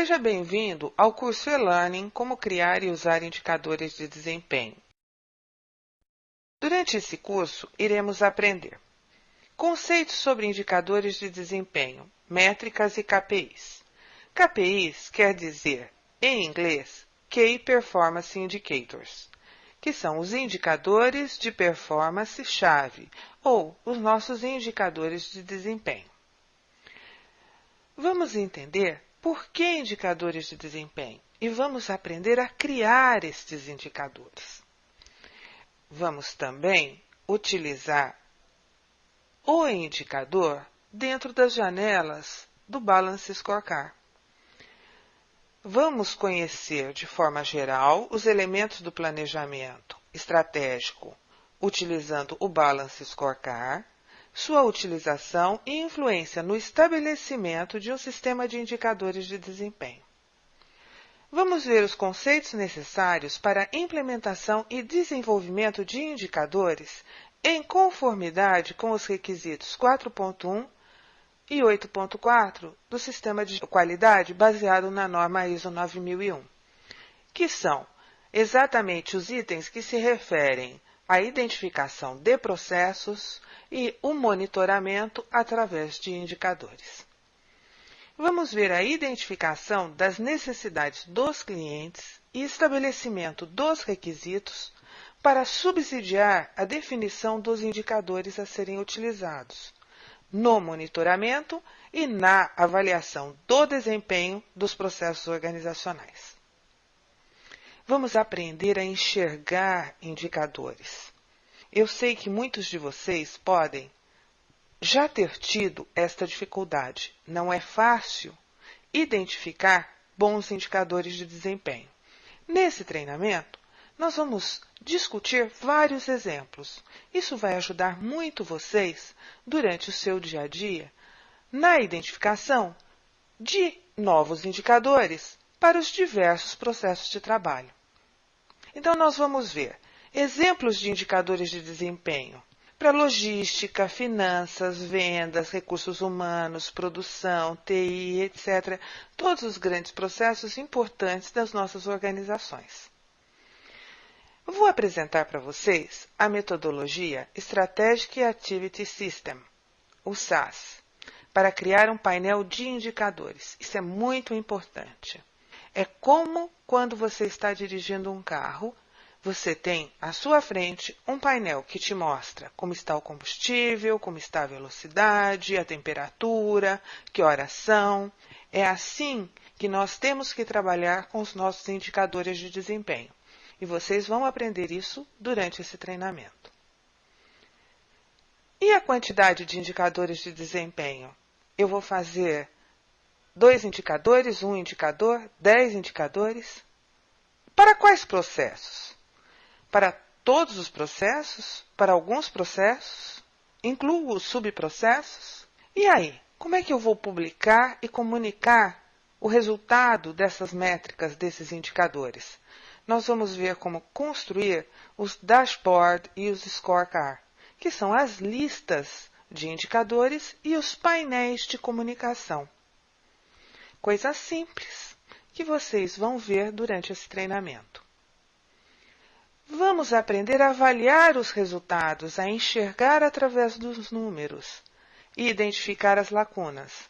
Seja bem-vindo ao curso e-Learning Como Criar e Usar Indicadores de Desempenho. Durante esse curso, iremos aprender conceitos sobre indicadores de desempenho, métricas e KPIs. KPIs quer dizer, em inglês, Key Performance Indicators, que são os indicadores de performance-chave, ou os nossos indicadores de desempenho. Vamos entender por que indicadores de desempenho e vamos aprender a criar estes indicadores. Vamos também utilizar o indicador dentro das janelas do Balance Scorecard. Vamos conhecer de forma geral os elementos do planejamento estratégico utilizando o Balance Scorecard, sua utilização e influência no estabelecimento de um sistema de indicadores de desempenho. Vamos ver os conceitos necessários para a implementação e desenvolvimento de indicadores em conformidade com os requisitos 4.1 e 8.4 do Sistema de Qualidade baseado na norma ISO 9001, que são exatamente os itens que se referem à identificação de processos e o monitoramento através de indicadores. Vamos ver a identificação das necessidades dos clientes e estabelecimento dos requisitos para subsidiar a definição dos indicadores a serem utilizados no monitoramento e na avaliação do desempenho dos processos organizacionais. Vamos aprender a enxergar indicadores. Eu sei que muitos de vocês podem já ter tido esta dificuldade. Não é fácil identificar bons indicadores de desempenho. Nesse treinamento, nós vamos discutir vários exemplos. Isso vai ajudar muito vocês durante o seu dia a dia na identificação de novos indicadores para os diversos processos de trabalho. Então, nós vamos ver exemplos de indicadores de desempenho para logística, finanças, vendas, recursos humanos, produção, TI, etc. Todos os grandes processos importantes das nossas organizações. Eu vou apresentar para vocês a metodologia Strategic Activity System, o SAS, para criar um painel de indicadores. Isso é muito importante. É como quando você está dirigindo um carro, você tem à sua frente um painel que te mostra como está o combustível, como está a velocidade, a temperatura, que horas são. É assim que nós temos que trabalhar com os nossos indicadores de desempenho. E vocês vão aprender isso durante esse treinamento. E a quantidade de indicadores de desempenho? Eu vou fazer 2 indicadores, 1 indicador, 10 indicadores? Para quais processos? Para todos os processos? Para alguns processos? Incluo os subprocessos? E aí, como é que eu vou publicar e comunicar o resultado dessas métricas, desses indicadores? Nós vamos ver como construir os dashboard e os scorecard, que são as listas de indicadores e os painéis de comunicação. Coisa simples que vocês vão ver durante esse treinamento. Vamos aprender a avaliar os resultados, a enxergar através dos números e identificar as lacunas.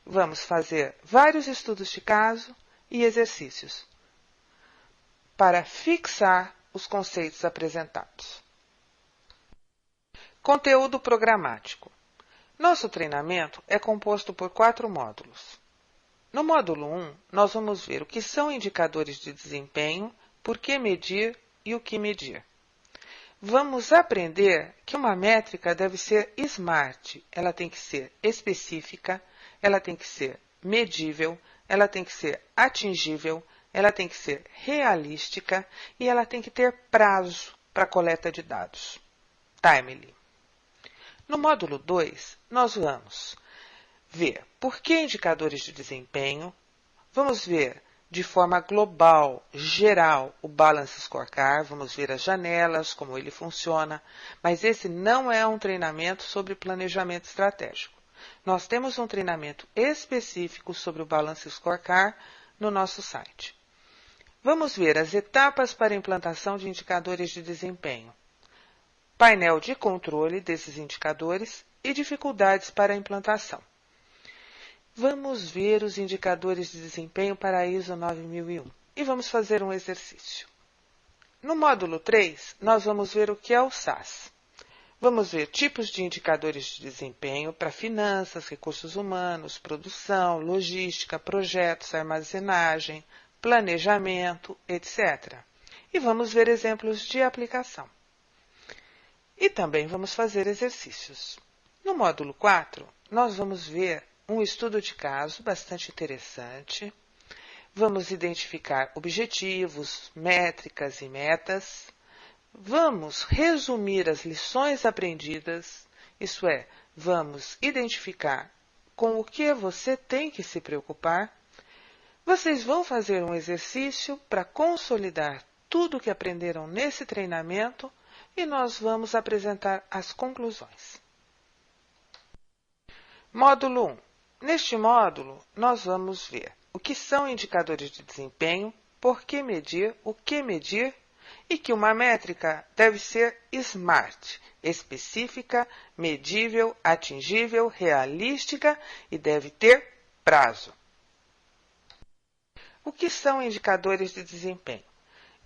Vamos fazer vários estudos de caso e exercícios para fixar os conceitos apresentados. Conteúdo programático. Nosso treinamento é composto por 4 módulos. No módulo 1, nós vamos ver o que são indicadores de desempenho, por que medir e o que medir. Vamos aprender que uma métrica deve ser SMART. Ela tem que ser específica, ela tem que ser medível, ela tem que ser atingível, ela tem que ser realística e ela tem que ter prazo para coleta de dados. Timely. No módulo 2, nós vamos ver por que indicadores de desempenho, vamos ver de forma global, geral, o Balance Scorecard, vamos ver as janelas, como ele funciona, mas esse não é um treinamento sobre planejamento estratégico. Nós temos um treinamento específico sobre o Balance Scorecard no nosso site. Vamos ver as etapas para a implantação de indicadores de desempenho, painel de controle desses indicadores e dificuldades para a implantação. Vamos ver os indicadores de desempenho para a ISO 9001 e vamos fazer um exercício. No módulo 3, nós vamos ver o que é o SAS. Vamos ver tipos de indicadores de desempenho para finanças, recursos humanos, produção, logística, projetos, armazenagem, planejamento, etc. E vamos ver exemplos de aplicação. E também vamos fazer exercícios. No módulo 4, nós vamos ver um estudo de caso bastante interessante. Vamos identificar objetivos, métricas e metas. Vamos resumir as lições aprendidas, isso é, vamos identificar com o que você tem que se preocupar. Vocês vão fazer um exercício para consolidar tudo o que aprenderam nesse treinamento e nós vamos apresentar as conclusões. Módulo 1. Neste módulo, nós vamos ver o que são indicadores de desempenho, por que medir, o que medir e que uma métrica deve ser SMART, específica, medível, atingível, realística e deve ter prazo. O que são indicadores de desempenho?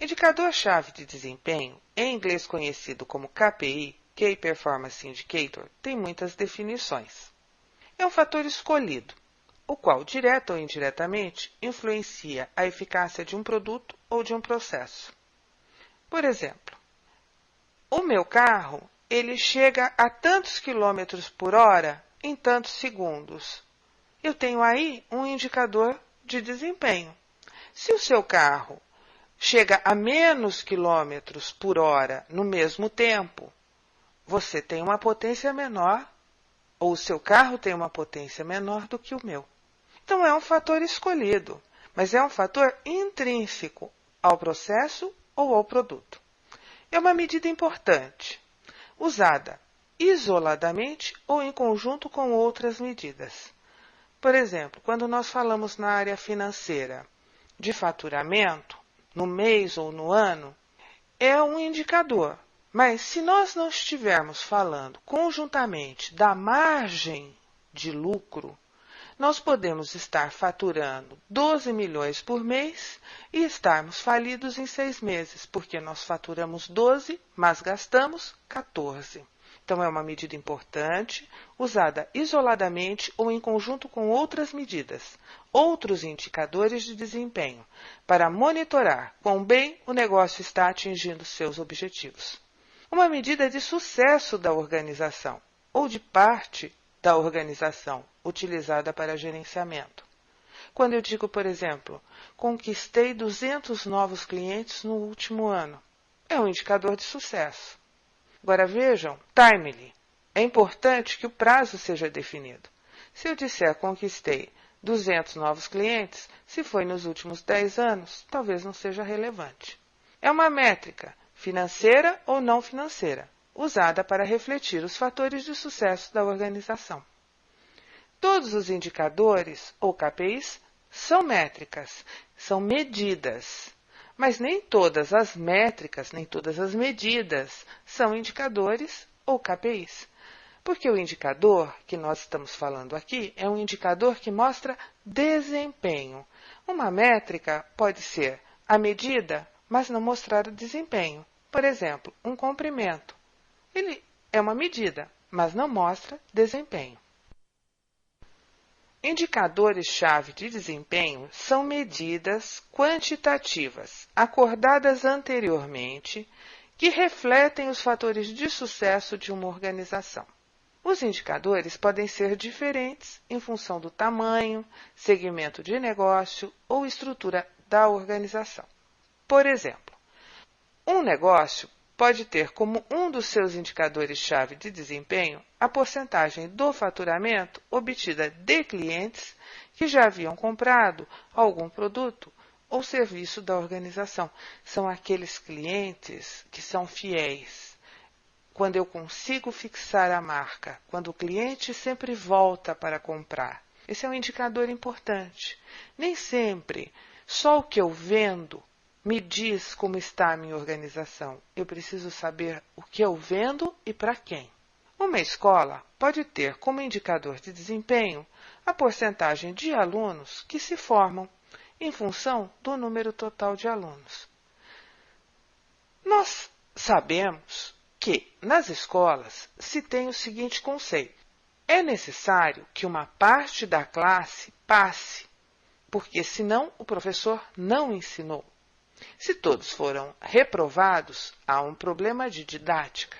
Indicador-chave de desempenho, em inglês conhecido como KPI, Key Performance Indicator, tem muitas definições. É um fator escolhido, o qual, direta ou indiretamente, influencia a eficácia de um produto ou de um processo. Por exemplo, o meu carro, ele chega a tantos quilômetros por hora em tantos segundos. Eu tenho aí um indicador de desempenho. Se o seu carro chega a menos quilômetros por hora no mesmo tempo, você tem uma potência menor, ou o seu carro tem uma potência menor do que o meu. Então, é um fator escolhido, mas é um fator intrínseco ao processo ou ao produto. É uma medida importante, usada isoladamente ou em conjunto com outras medidas. Por exemplo, quando nós falamos na área financeira de faturamento, no mês ou no ano, é um indicador. Mas se nós não estivermos falando conjuntamente da margem de lucro, nós podemos estar faturando 12 milhões por mês e estarmos falidos em 6 meses, porque nós faturamos 12, mas gastamos 14. Então, é uma medida importante, usada isoladamente ou em conjunto com outras medidas, outros indicadores de desempenho, para monitorar quão bem o negócio está atingindo seus objetivos. Uma medida de sucesso da organização, ou de parte da organização, utilizada para gerenciamento. Quando eu digo, por exemplo, conquistei 200 novos clientes no último ano, é um indicador de sucesso. Agora vejam, timely. É importante que o prazo seja definido. Se eu disser conquistei 200 novos clientes, se foi nos últimos 10 anos, talvez não seja relevante. É uma métrica, financeira ou não financeira, usada para refletir os fatores de sucesso da organização. Todos os indicadores, ou KPIs, são métricas, são medidas. Mas nem todas as métricas, nem todas as medidas são indicadores ou KPIs. Porque o indicador que nós estamos falando aqui é um indicador que mostra desempenho. Uma métrica pode ser a medida, mas não mostrar o desempenho. Por exemplo, um comprimento. Ele é uma medida, mas não mostra desempenho. Indicadores-chave de desempenho são medidas quantitativas, acordadas anteriormente, que refletem os fatores de sucesso de uma organização. Os indicadores podem ser diferentes em função do tamanho, segmento de negócio ou estrutura da organização. Por exemplo, um negócio pode ter como um dos seus indicadores-chave de desempenho a porcentagem do faturamento obtida de clientes que já haviam comprado algum produto ou serviço da organização. São aqueles clientes que são fiéis. quando eu consigo fixar a marca, quando o cliente sempre volta para comprar. Esse é um indicador importante. Nem sempre só o que eu vendo me diz como está a minha organização. Eu preciso saber o que eu vendo e para quem. Uma escola pode ter como indicador de desempenho a porcentagem de alunos que se formam em função do número total de alunos. Nós sabemos que nas escolas se tem o seguinte conceito: é necessário que uma parte da classe passe, porque senão o professor não ensinou. Se todos foram reprovados, há um problema de didática.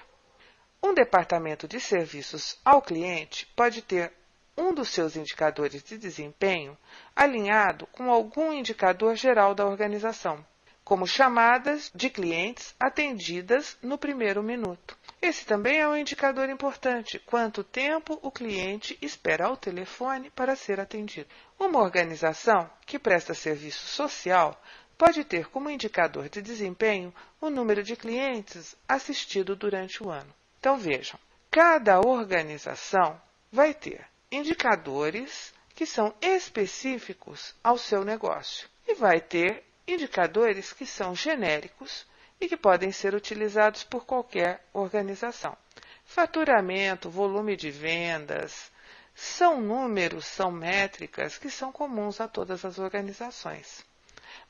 Um departamento de serviços ao cliente pode ter um dos seus indicadores de desempenho alinhado com algum indicador geral da organização, como chamadas de clientes atendidas no primeiro minuto. Esse também é um indicador importante: quanto tempo o cliente espera ao telefone para ser atendido. Uma organização que presta serviço social pode ter como indicador de desempenho o número de clientes assistido durante o ano. Então vejam, cada organização vai ter indicadores que são específicos ao seu negócio e vai ter indicadores que são genéricos e que podem ser utilizados por qualquer organização. Faturamento, volume de vendas, são números, são métricas que são comuns a todas as organizações.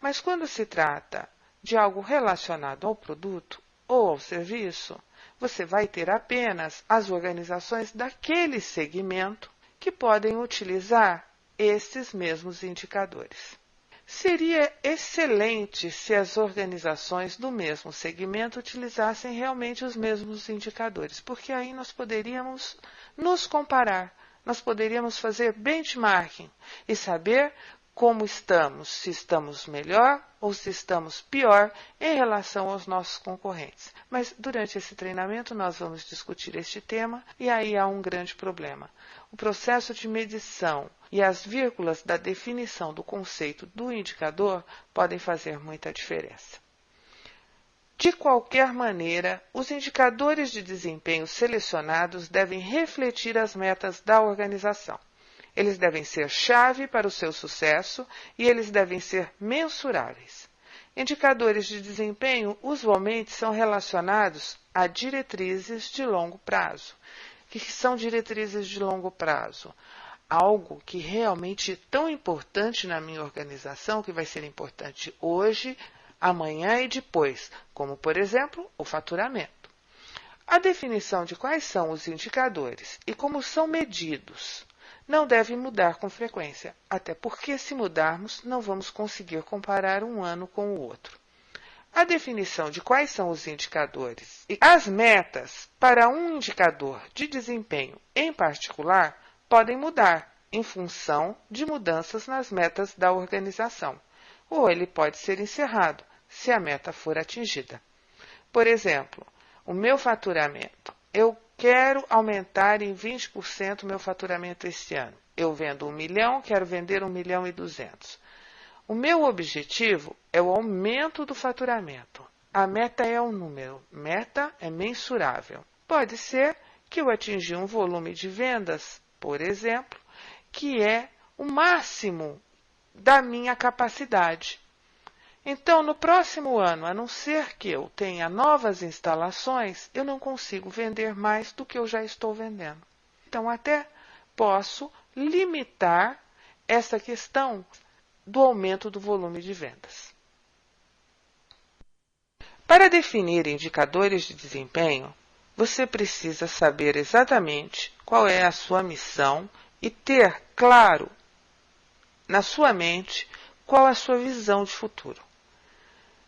Mas quando se trata de algo relacionado ao produto ou ao serviço, você vai ter apenas as organizações daquele segmento que podem utilizar esses mesmos indicadores. Seria excelente se as organizações do mesmo segmento utilizassem realmente os mesmos indicadores, porque aí nós poderíamos nos comparar, nós poderíamos fazer benchmarking e saber como estamos, se estamos melhor ou se estamos pior em relação aos nossos concorrentes. Mas durante esse treinamento nós vamos discutir este tema e aí há um grande problema. O processo de medição e as vírgulas da definição do conceito do indicador podem fazer muita diferença. De qualquer maneira, os indicadores de desempenho selecionados devem refletir as metas da organização. Eles devem ser chave para o seu sucesso e eles devem ser mensuráveis. Indicadores de desempenho usualmente são relacionados a diretrizes de longo prazo. O que são diretrizes de longo prazo? Algo que realmente é tão importante na minha organização, que vai ser importante hoje, amanhã e depois, como, por exemplo, o faturamento. A definição de quais são os indicadores e como são medidos não deve mudar com frequência, até porque, se mudarmos, não vamos conseguir comparar um ano com o outro. A definição de quais são os indicadores e as metas para um indicador de desempenho em particular podem mudar em função de mudanças nas metas da organização, ou ele pode ser encerrado se a meta for atingida. Por exemplo, o meu faturamento. Eu quero aumentar em 20% o meu faturamento este ano. Eu vendo 1 milhão, quero vender 1.200.000. O meu objetivo é o aumento do faturamento. A meta é um número, meta é mensurável. Pode ser que eu atinja um volume de vendas, por exemplo, que é o máximo da minha capacidade. Então, no próximo ano, a não ser que eu tenha novas instalações, eu não consigo vender mais do que eu já estou vendendo. Então, até posso limitar essa questão do aumento do volume de vendas. Para definir indicadores de desempenho, você precisa saber exatamente qual é a sua missão e ter claro na sua mente qual a sua visão de futuro.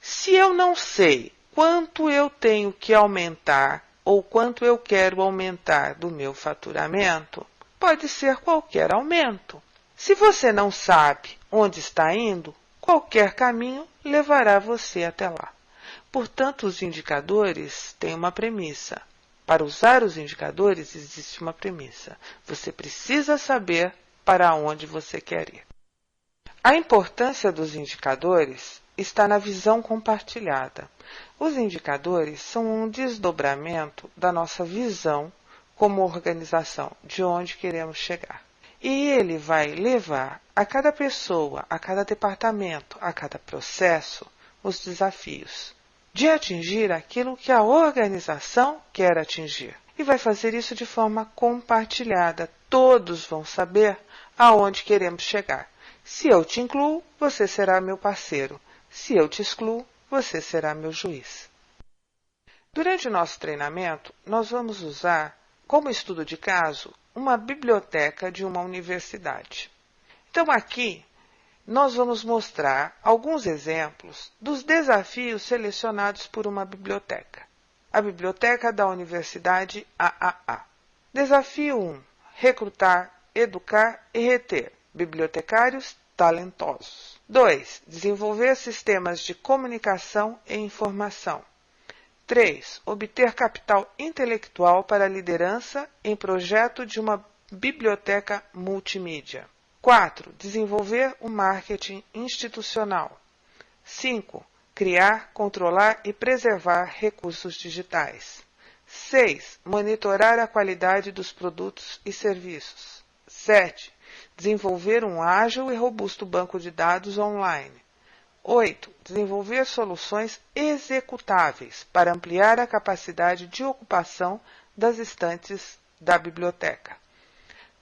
Se eu não sei quanto eu tenho que aumentar ou quanto eu quero aumentar do meu faturamento, pode ser qualquer aumento. Se você não sabe onde está indo, qualquer caminho levará você até lá. Portanto, os indicadores têm uma premissa. Para usar os indicadores, existe uma premissa. Você precisa saber para onde você quer ir. A importância dos indicadores está na visão compartilhada. Os indicadores são um desdobramento da nossa visão como organização, de onde queremos chegar. E ele vai levar a cada pessoa, a cada departamento, a cada processo, os desafios de atingir aquilo que a organização quer atingir. E vai fazer isso de forma compartilhada. Todos vão saber aonde queremos chegar. Se eu te incluo, você será meu parceiro. Se eu te excluo, você será meu juiz. Durante o nosso treinamento, nós vamos usar, como estudo de caso, uma biblioteca de uma universidade. Então, aqui, nós vamos mostrar alguns exemplos dos desafios selecionados por uma biblioteca. A biblioteca da Universidade AAA. Desafio 1. Recrutar, educar e reter bibliotecários talentosos. 2. Desenvolver sistemas de comunicação e informação. 3. Obter capital intelectual para a liderança em projeto de uma biblioteca multimídia. 4. Desenvolver o marketing institucional. 5. Criar, controlar e preservar recursos digitais. 6. Monitorar a qualidade dos produtos e serviços. 7. Desenvolver um ágil e robusto banco de dados online. 8. Desenvolver soluções executáveis para ampliar a capacidade de ocupação das estantes da biblioteca.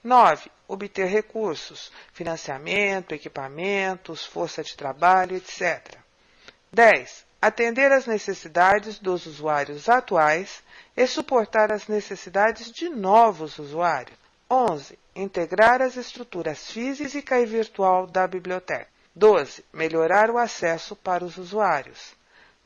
9. Obter recursos, financiamento, equipamentos, força de trabalho, etc. 10. Atender às necessidades dos usuários atuais e suportar as necessidades de novos usuários. 11. Integrar as estruturas física e virtual da biblioteca. 12. Melhorar o acesso para os usuários.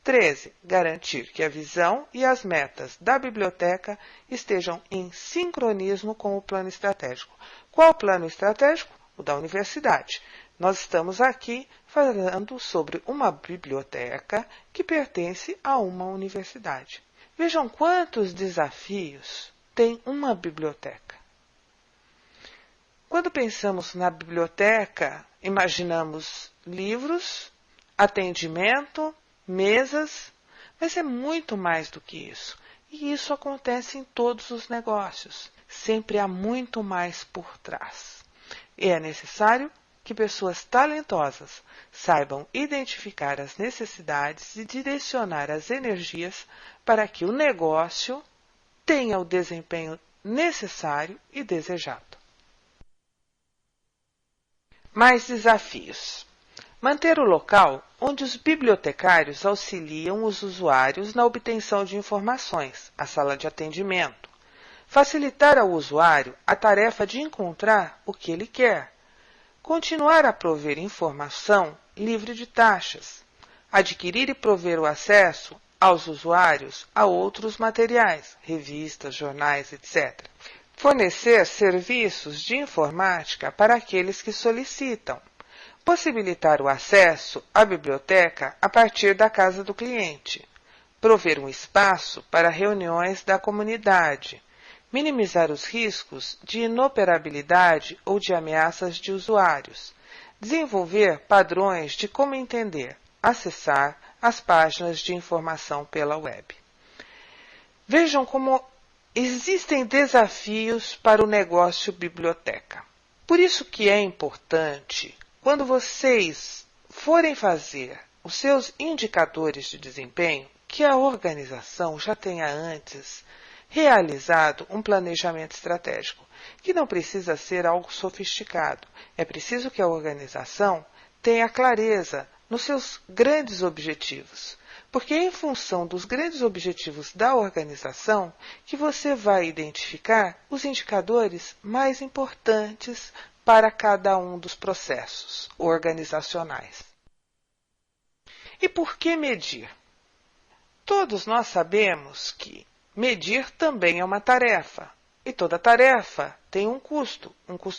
13. Garantir que a visão e as metas da biblioteca estejam em sincronismo com o plano estratégico. Qual plano estratégico? O da universidade. Nós estamos aqui falando sobre uma biblioteca que pertence a uma universidade. Vejam quantos desafios tem uma biblioteca. Quando pensamos na biblioteca, imaginamos livros, atendimento, mesas, mas é muito mais do que isso. E isso acontece em todos os negócios. Sempre há muito mais por trás. E é necessário que pessoas talentosas saibam identificar as necessidades e direcionar as energias para que o negócio tenha o desempenho necessário e desejado. Mais desafios. Manter o local onde os bibliotecários auxiliam os usuários na obtenção de informações, a sala de atendimento. Facilitar ao usuário a tarefa de encontrar o que ele quer. Continuar a prover informação livre de taxas. Adquirir e prover o acesso aos usuários a outros materiais, revistas, jornais, etc. Fornecer serviços de informática para aqueles que solicitam. Possibilitar o acesso à biblioteca a partir da casa do cliente. Prover um espaço para reuniões da comunidade. Minimizar os riscos de inoperabilidade ou de ameaças de usuários. Desenvolver padrões de como entender, acessar as páginas de informação pela web. Vejam como existem desafios para o negócio biblioteca. Por isso que é importante, quando vocês forem fazer os seus indicadores de desempenho, que a organização já tenha antes realizado um planejamento estratégico, que não precisa ser algo sofisticado. É preciso que a organização tenha clareza nos seus grandes objetivos, porque é em função dos grandes objetivos da organização que você vai identificar os indicadores mais importantes para cada um dos processos organizacionais. E por que medir? Todos nós sabemos que medir também é uma tarefa, e toda tarefa tem um custo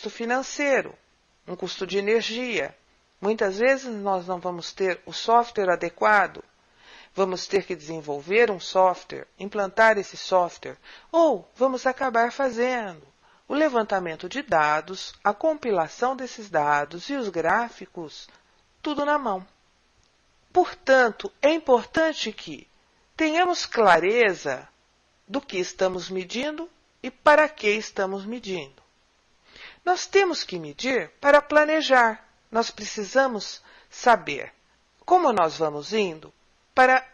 financeiro, um custo de energia. Muitas vezes nós não vamos ter o software adequado, vamos ter que desenvolver um software, implantar esse software, ou vamos acabar fazendo o levantamento de dados, a compilação desses dados e os gráficos, tudo na mão. Portanto, é importante que tenhamos clareza do que estamos medindo e para que estamos medindo. Nós temos que medir para planejar. Nós precisamos saber como nós vamos indo para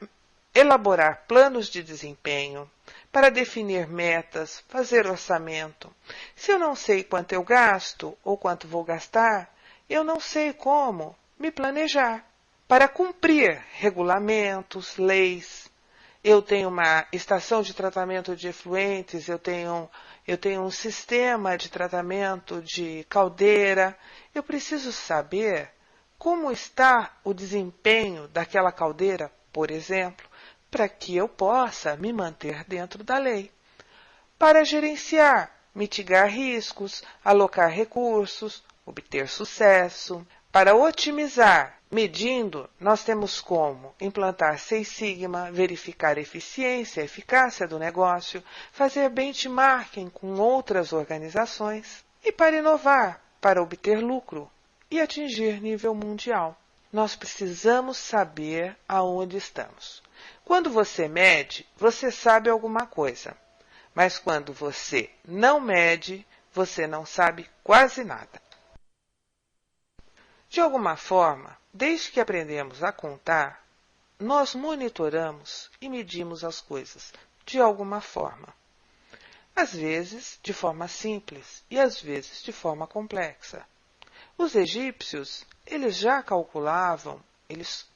elaborar planos de desempenho, para definir metas, fazer orçamento. Se eu não sei quanto eu gasto ou quanto vou gastar, eu não sei como me planejar. Para cumprir regulamentos, leis, eu tenho uma estação de tratamento de efluentes, eu tenho um sistema de tratamento de caldeira. Eu preciso saber como está o desempenho daquela caldeira, por exemplo, para que eu possa me manter dentro da lei. Para gerenciar, mitigar riscos, alocar recursos, obter sucesso. Para otimizar, medindo, nós temos como implantar Seis Sigma, verificar eficiência e eficácia do negócio, fazer benchmarking com outras organizações. E para inovar, para obter lucro e atingir nível mundial. Nós precisamos saber aonde estamos. Quando você mede, você sabe alguma coisa. Mas quando você não mede, você não sabe quase nada. De alguma forma, desde que aprendemos a contar, nós monitoramos e medimos as coisas de alguma forma. Às vezes de forma simples e às vezes de forma complexa. Os egípcios, eles já calculavam, eles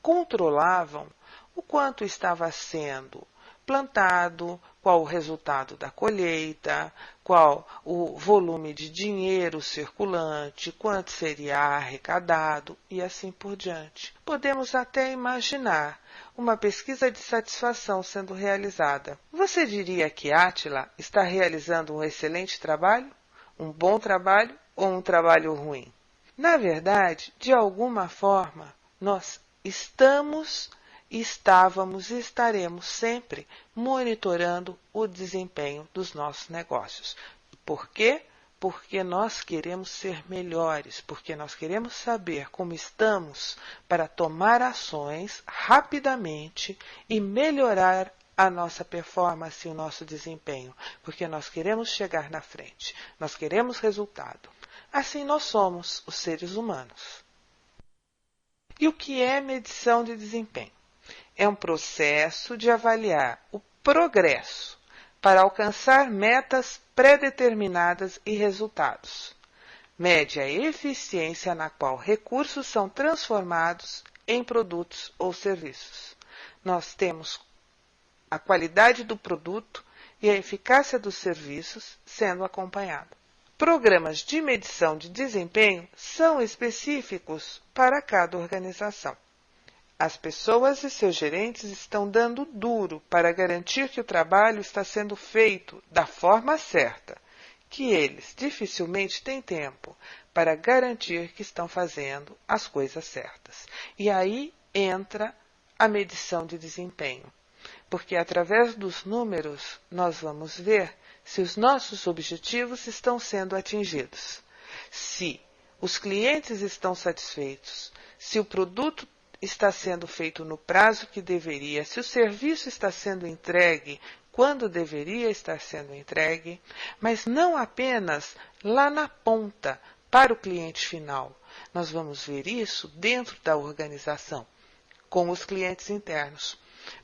controlavam o quanto estava sendo plantado, qual o resultado da colheita, qual o volume de dinheiro circulante, quanto seria arrecadado e assim por diante. Podemos até imaginar uma pesquisa de satisfação sendo realizada. Você diria que Átila está realizando um excelente trabalho, um bom trabalho ou um trabalho ruim? Na verdade, de alguma forma, nós estávamos e estaremos sempre monitorando o desempenho dos nossos negócios. Por quê? Porque nós queremos ser melhores, porque nós queremos saber como estamos para tomar ações rapidamente e melhorar a nossa performance e o nosso desempenho, porque nós queremos chegar na frente, nós queremos resultado. Assim nós somos, os seres humanos. E o que é medição de desempenho? É um processo de avaliar o progresso para alcançar metas pré-determinadas e resultados. Mede a eficiência na qual recursos são transformados em produtos ou serviços. Nós temos a qualidade do produto e a eficácia dos serviços sendo acompanhada. Programas de medição de desempenho são específicos para cada organização. As pessoas e seus gerentes estão dando duro para garantir que o trabalho está sendo feito da forma certa, que eles dificilmente têm tempo para garantir que estão fazendo as coisas certas. E aí entra a medição de desempenho, porque através dos números nós vamos ver se os nossos objetivos estão sendo atingidos, se os clientes estão satisfeitos, se o produto está sendo feito no prazo que deveria, se o serviço está sendo entregue quando deveria estar sendo entregue, mas não apenas lá na ponta, para o cliente final. Nós vamos ver isso dentro da organização, com os clientes internos,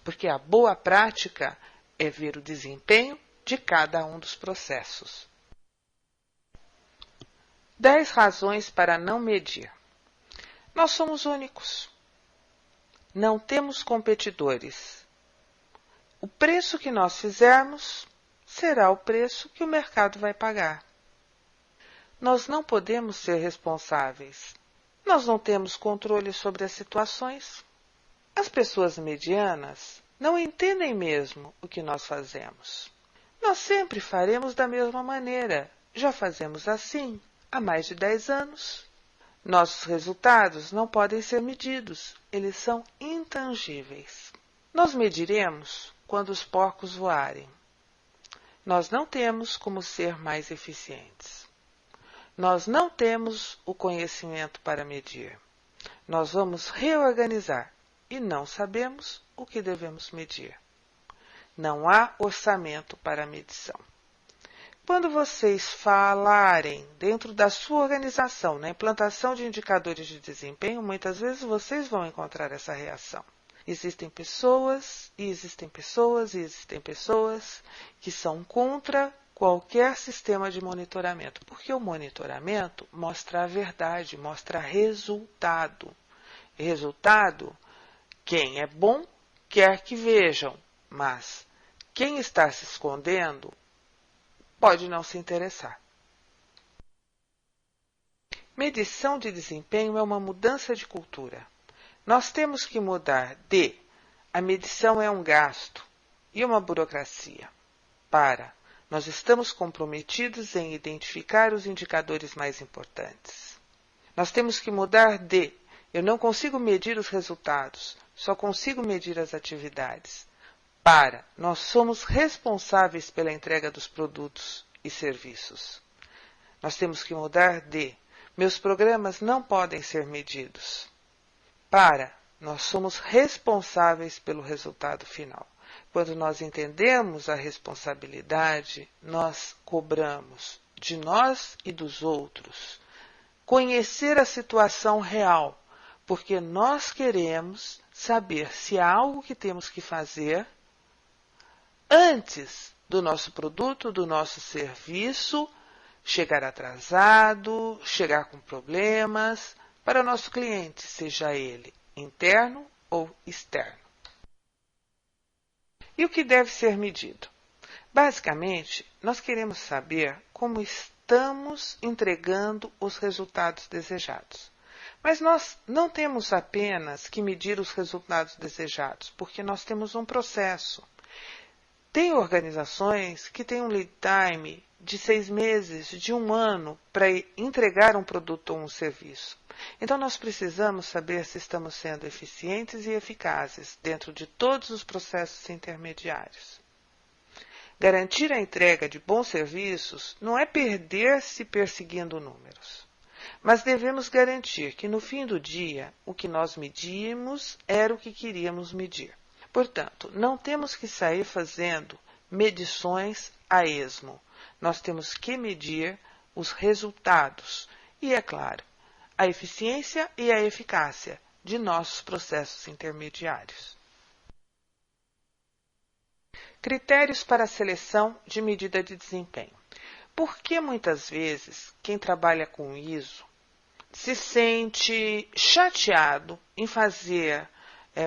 porque a boa prática é ver o desempenho de cada um dos processos. 10 razões para não medir. Nós somos únicos. Não temos competidores. O preço que nós fizermos será o preço que o mercado vai pagar. Nós não podemos ser responsáveis. Nós não temos controle sobre as situações. As pessoas medianas não entendem mesmo o que nós fazemos. Nós sempre faremos da mesma maneira. Já fazemos assim há mais de 10 anos. Nossos resultados não podem ser medidos, eles são intangíveis. Nós mediremos quando os porcos voarem. Nós não temos como ser mais eficientes. Nós não temos o conhecimento para medir. nós vamos reorganizar e não sabemos o que devemos medir. Não há orçamento para a medição. Quando vocês falarem dentro da sua organização, na implantação de indicadores de desempenho, muitas vezes vocês vão encontrar essa reação. Existem pessoas, e existem pessoas, e existem pessoas que são contra qualquer sistema de monitoramento, porque o monitoramento mostra a verdade, mostra resultado. E resultado, quem é bom quer que vejam, mas quem está se escondendo pode não se interessar. Medição de desempenho é uma mudança de cultura. Nós temos que mudar de a medição é um gasto e uma burocracia para nós estamos comprometidos em identificar os indicadores mais importantes. Nós temos que mudar de eu não consigo medir os resultados, só consigo medir as atividades. Para nós somos responsáveis pela entrega dos produtos e serviços. Nós temos que mudar de meus programas não podem ser medidos. Para nós somos responsáveis pelo resultado final. Quando nós entendemos a responsabilidade, nós cobramos de nós e dos outros. Conhecer a situação real, porque nós queremos saber se há algo que temos que fazer antes do nosso produto, do nosso serviço, chegar atrasado, chegar com problemas para o nosso cliente, seja ele interno ou externo. E o que deve ser medido? Basicamente, nós queremos saber como estamos entregando os resultados desejados. Mas nós não temos apenas que medir os resultados desejados, porque nós temos um processo. Tem organizações que têm um lead time de 6 meses, de 1 ano, para entregar um produto ou um serviço. Então, nós precisamos saber se estamos sendo eficientes e eficazes dentro de todos os processos intermediários. Garantir a entrega de bons serviços não é perder-se perseguindo números, mas devemos garantir que, no fim do dia, o que nós medimos era o que queríamos medir. Portanto, não temos que sair fazendo medições a esmo. Nós temos que medir os resultados e, é claro, a eficiência e a eficácia de nossos processos intermediários. Critérios para a seleção de medida de desempenho. Por que muitas vezes quem trabalha com ISO se sente chateado em fazer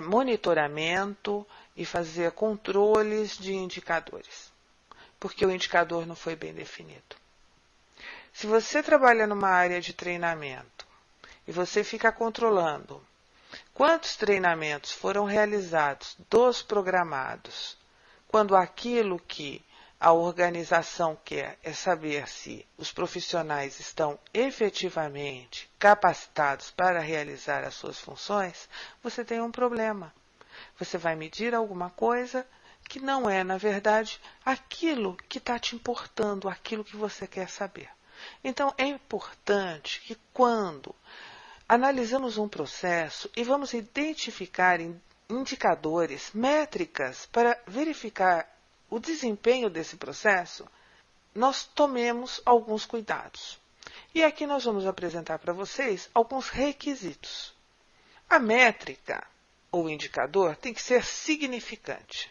monitoramento e fazer controles de indicadores? Porque o indicador não foi bem definido. Se você trabalha numa área de treinamento e você fica controlando quantos treinamentos foram realizados dos programados, quando aquilo que a organização quer é saber se os profissionais estão efetivamente capacitados para realizar as suas funções, você tem um problema. Você vai medir alguma coisa que não é, na verdade, aquilo que está te importando, aquilo que você quer saber. Então, é importante que quando analisamos um processo e vamos identificar indicadores, métricas para verificar o desempenho desse processo, nós tomemos alguns cuidados. E aqui nós vamos apresentar para vocês alguns requisitos. A métrica ou indicador tem que ser significante.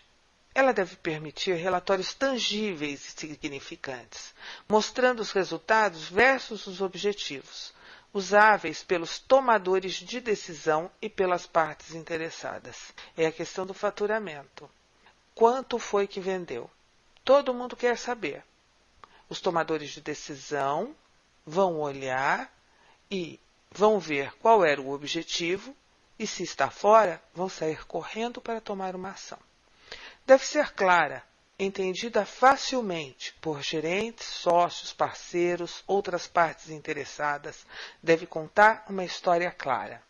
Ela deve permitir relatórios tangíveis e significantes, mostrando os resultados versus os objetivos, usáveis pelos tomadores de decisão e pelas partes interessadas. É a questão do faturamento. Quanto foi que vendeu? Todo mundo quer saber. Os tomadores de decisão vão olhar e vão ver qual era o objetivo e, se está fora, vão sair correndo para tomar uma ação. Deve ser clara, entendida facilmente por gerentes, sócios, parceiros, outras partes interessadas. Deve contar uma história clara.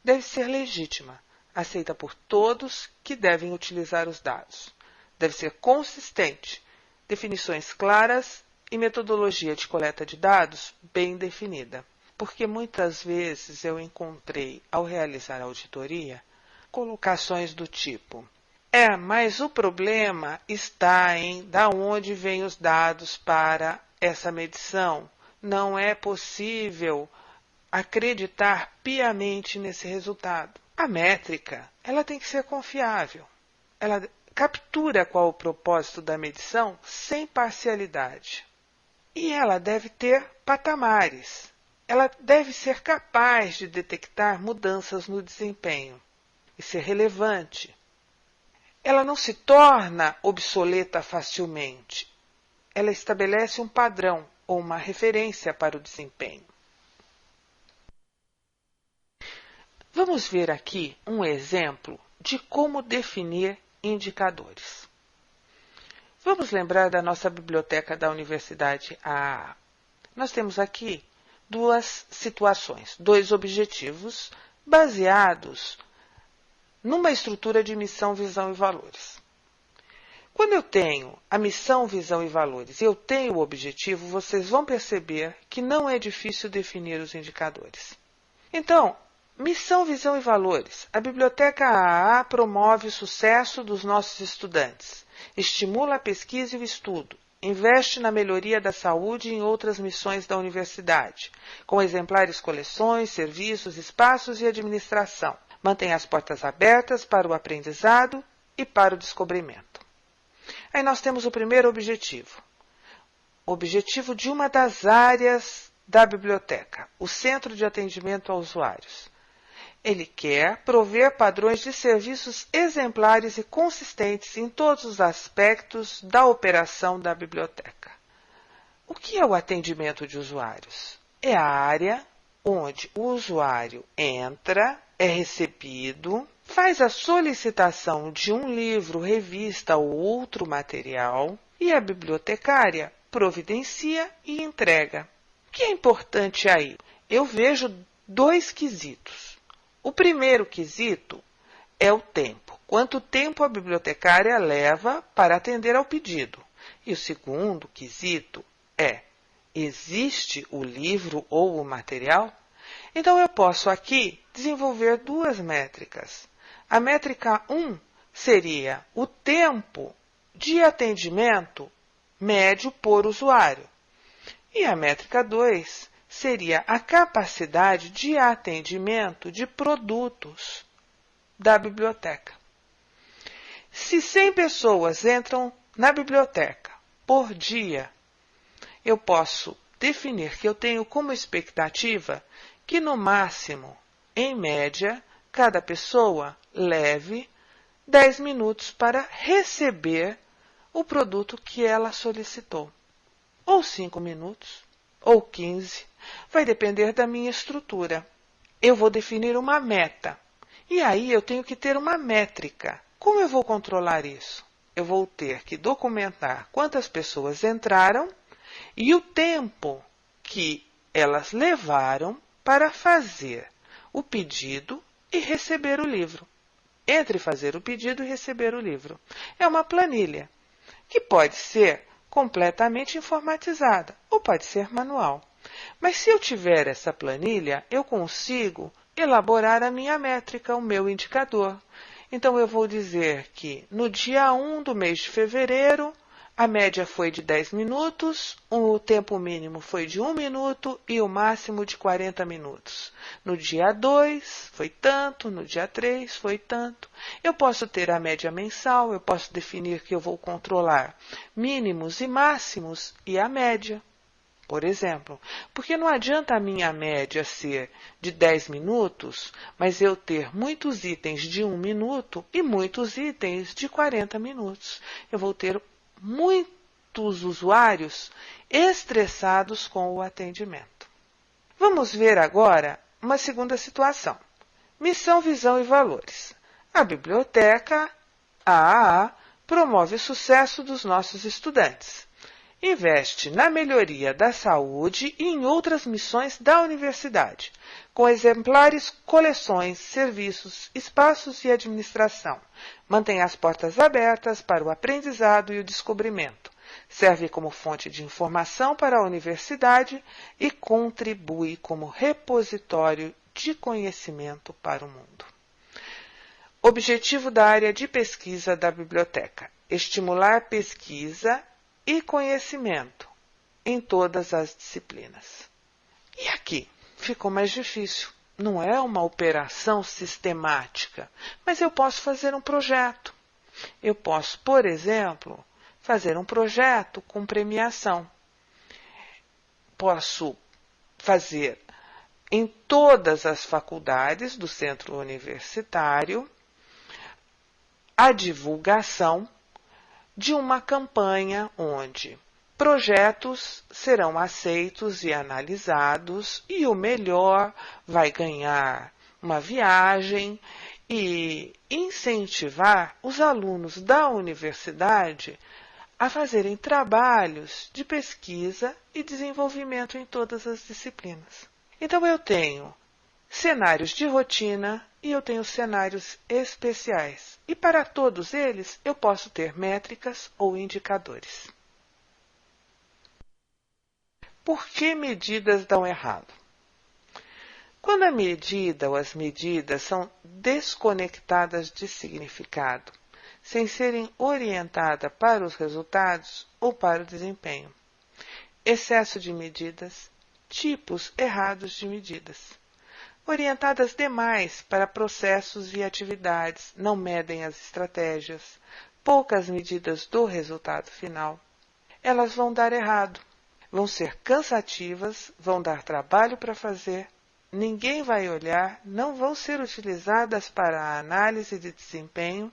Deve ser legítima, aceita por todos que devem utilizar os dados. Deve ser consistente, definições claras e metodologia de coleta de dados bem definida. porque muitas vezes eu encontrei, ao realizar a auditoria, colocações do tipo: mas o problema está em da onde vêm os dados para essa medição. Não é possível acreditar piamente nesse resultado. A métrica, ela tem que ser confiável. Ela captura qual o propósito da medição sem parcialidade. E ela deve ter patamares. Ela deve ser capaz de detectar mudanças no desempenho e ser relevante. Ela não se torna obsoleta facilmente. Ela estabelece um padrão ou uma referência para o desempenho. Vamos ver aqui um exemplo de como definir indicadores. Vamos lembrar da nossa biblioteca da Universidade AAA. Nós temos aqui duas situações, dois objetivos baseados numa estrutura de missão, visão e valores. Quando eu tenho a missão, visão e valores e eu tenho o objetivo, vocês vão perceber que não é difícil definir os indicadores. Então, missão, visão e valores. A Biblioteca AAA promove o sucesso dos nossos estudantes, estimula a pesquisa e o estudo, investe na melhoria da saúde e em outras missões da universidade, com exemplares coleções, serviços, espaços e administração. Mantém as portas abertas para o aprendizado e para o descobrimento. Aí nós temos o primeiro objetivo. O objetivo de uma das áreas da biblioteca, o Centro de Atendimento a Usuários. Ele quer prover padrões de serviços exemplares e consistentes em todos os aspectos da operação da biblioteca. O que é o atendimento de usuários? É a área onde o usuário entra, é recebido, faz a solicitação de um livro, revista ou outro material e a bibliotecária providencia e entrega. O que é importante aí? Eu vejo dois quesitos. O primeiro quesito é o tempo. Quanto tempo a bibliotecária leva para atender ao pedido? E o segundo quesito é: existe o livro ou o material? Então, eu posso aqui desenvolver duas métricas. A métrica 1 seria o tempo de atendimento médio por usuário. E a métrica 2 seria a capacidade de atendimento de produtos da biblioteca. Se 100 pessoas entram na biblioteca por dia, eu posso definir que eu tenho como expectativa que, no máximo, em média, cada pessoa leve 10 minutos para receber o produto que ela solicitou. Ou 5 minutos, ou 15. Vai depender da minha estrutura. Eu vou definir uma meta. E aí eu tenho que ter uma métrica. Como eu vou controlar isso? Eu vou ter que documentar quantas pessoas entraram e o tempo que elas levaram para fazer o pedido e receber o livro. Entre fazer o pedido e receber o livro. É uma planilha que pode ser completamente informatizada ou pode ser manual. Mas se eu tiver essa planilha, eu consigo elaborar a minha métrica, o meu indicador. Então, eu vou dizer que no dia 1 do mês de fevereiro, a média foi de 10 minutos, o tempo mínimo foi de 1 minuto e o máximo de 40 minutos. No dia 2 foi tanto, no dia 3 foi tanto. Eu posso ter a média mensal, eu posso definir que eu vou controlar mínimos e máximos e a média, por exemplo. Porque não adianta a minha média ser de 10 minutos, mas eu ter muitos itens de 1 minuto e muitos itens de 40 minutos. Eu vou ter muitos usuários estressados com o atendimento. Vamos ver agora uma segunda situação. Missão, visão e valores. A biblioteca AAA promove o sucesso dos nossos estudantes. Investe na melhoria da saúde e em outras missões da universidade, com exemplares, coleções, serviços, espaços e administração. Mantém as portas abertas para o aprendizado e o descobrimento. serve como fonte de informação para a universidade e contribui como repositório de conhecimento para o mundo. Objetivo da área de pesquisa da biblioteca: estimular pesquisa e conhecimento em todas as disciplinas. E aqui ficou mais difícil. Não é uma operação sistemática, mas eu posso fazer um projeto. Eu posso, por exemplo, fazer um projeto com premiação. Posso fazer em todas as faculdades do centro universitário a divulgação de uma campanha onde projetos serão aceitos e analisados e o melhor vai ganhar uma viagem e incentivar os alunos da universidade a fazerem trabalhos de pesquisa e desenvolvimento em todas as disciplinas. Então eu tenho cenários de rotina e eu tenho cenários especiais. E para todos eles eu posso ter métricas ou indicadores. Por que medidas dão errado? Quando a medida ou as medidas são desconectadas de significado, sem serem orientadas para os resultados ou para o desempenho. Excesso de medidas, tipos errados de medidas. Orientadas demais para processos e atividades, não medem as estratégias, poucas medidas do resultado final. Elas vão dar errado, vão ser cansativas, vão dar trabalho para fazer, ninguém vai olhar, não vão ser utilizadas para a análise de desempenho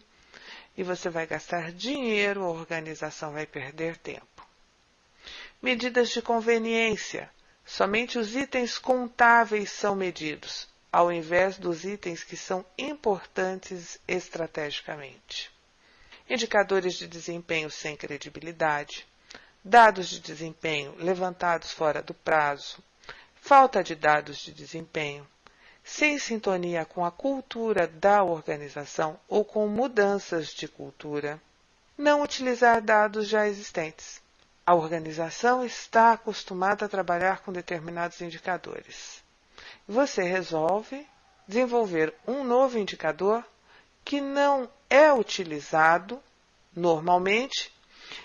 e você vai gastar dinheiro, a organização vai perder tempo. Medidas de conveniência. Somente os itens contáveis são medidos, ao invés dos itens que são importantes estrategicamente. Indicadores de desempenho sem credibilidade. Dados de desempenho levantados fora do prazo. Falta de dados de desempenho. Sem sintonia com a cultura da organização ou com mudanças de cultura. Não utilizar dados já existentes. A organização está acostumada a trabalhar com determinados indicadores. Você resolve desenvolver um novo indicador que não é utilizado normalmente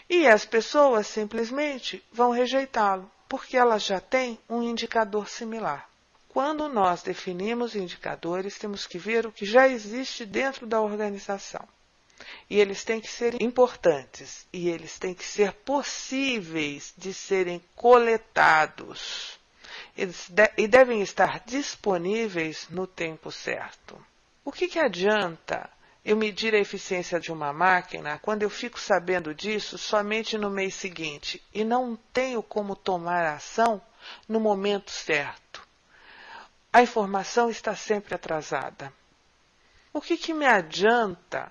e as pessoas simplesmente vão rejeitá-lo, porque elas já têm um indicador similar. Quando nós definimos indicadores, temos que ver o que já existe dentro da organização. E eles têm que ser importantes, e eles têm que ser possíveis de serem coletados. E devem estar disponíveis no tempo certo. O que adianta eu medir a eficiência de uma máquina quando eu fico sabendo disso somente no mês seguinte e não tenho como tomar ação no momento certo? A informação está sempre atrasada. O que me adianta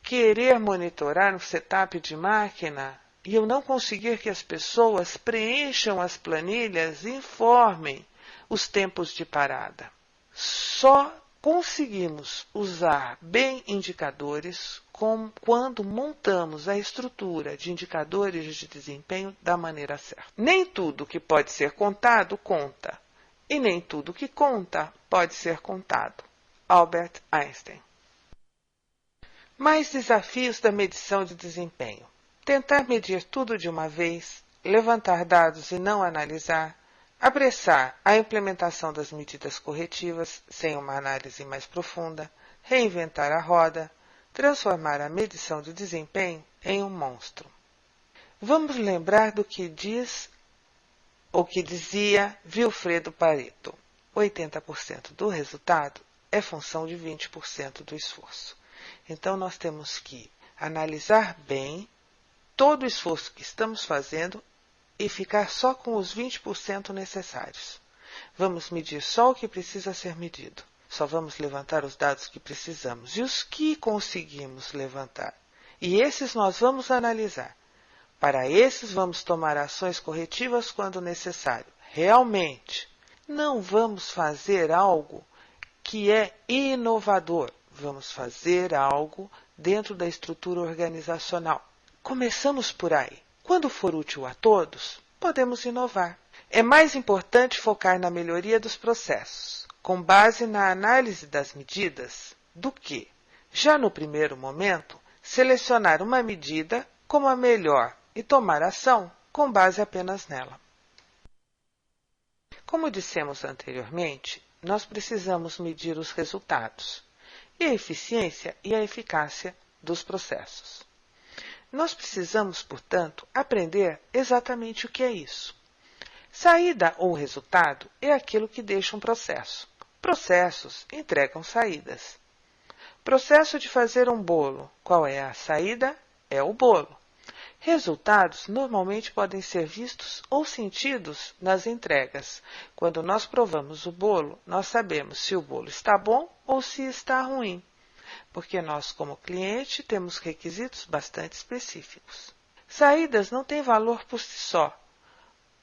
querer monitorar um setup de máquina e eu não conseguir que as pessoas preencham as planilhas e informem os tempos de parada? Só conseguimos usar bem indicadores quando montamos a estrutura de indicadores de desempenho da maneira certa. Nem tudo que pode ser contado, conta. E nem tudo que conta pode ser contado. Albert Einstein. Mais desafios da medição de desempenho. Tentar medir tudo de uma vez, levantar dados e não analisar, apressar a implementação das medidas corretivas sem uma análise mais profunda, reinventar a roda, transformar a medição de desempenho em um monstro. Vamos lembrar do que diz ou que dizia Vilfredo Pareto: 80% do resultado é função de 20% do esforço. Então, nós temos que analisar bem todo o esforço que estamos fazendo e ficar só com os 20% necessários. Vamos medir só o que precisa ser medido. Só vamos levantar os dados que precisamos e os que conseguimos levantar. E esses nós vamos analisar. Para esses, vamos tomar ações corretivas quando necessário. Realmente, não vamos fazer algo que é inovador. Vamos fazer algo dentro da estrutura organizacional. Começamos por aí. Quando for útil a todos, podemos inovar. É mais importante focar na melhoria dos processos, com base na análise das medidas, do que, já no primeiro momento, selecionar uma medida como a melhor e tomar ação com base apenas nela. Como dissemos anteriormente, nós precisamos medir os resultados e a eficiência e a eficácia dos processos. Nós precisamos, portanto, aprender exatamente o que é isso. Saída ou resultado é aquilo que deixa um processo. Processos entregam saídas. Processo de fazer um bolo. Qual é a saída? É o bolo. Resultados normalmente podem ser vistos ou sentidos nas entregas. Quando nós provamos o bolo, nós sabemos se o bolo está bom ou se está ruim, porque nós, como cliente, temos requisitos bastante específicos. Saídas não têm valor por si só.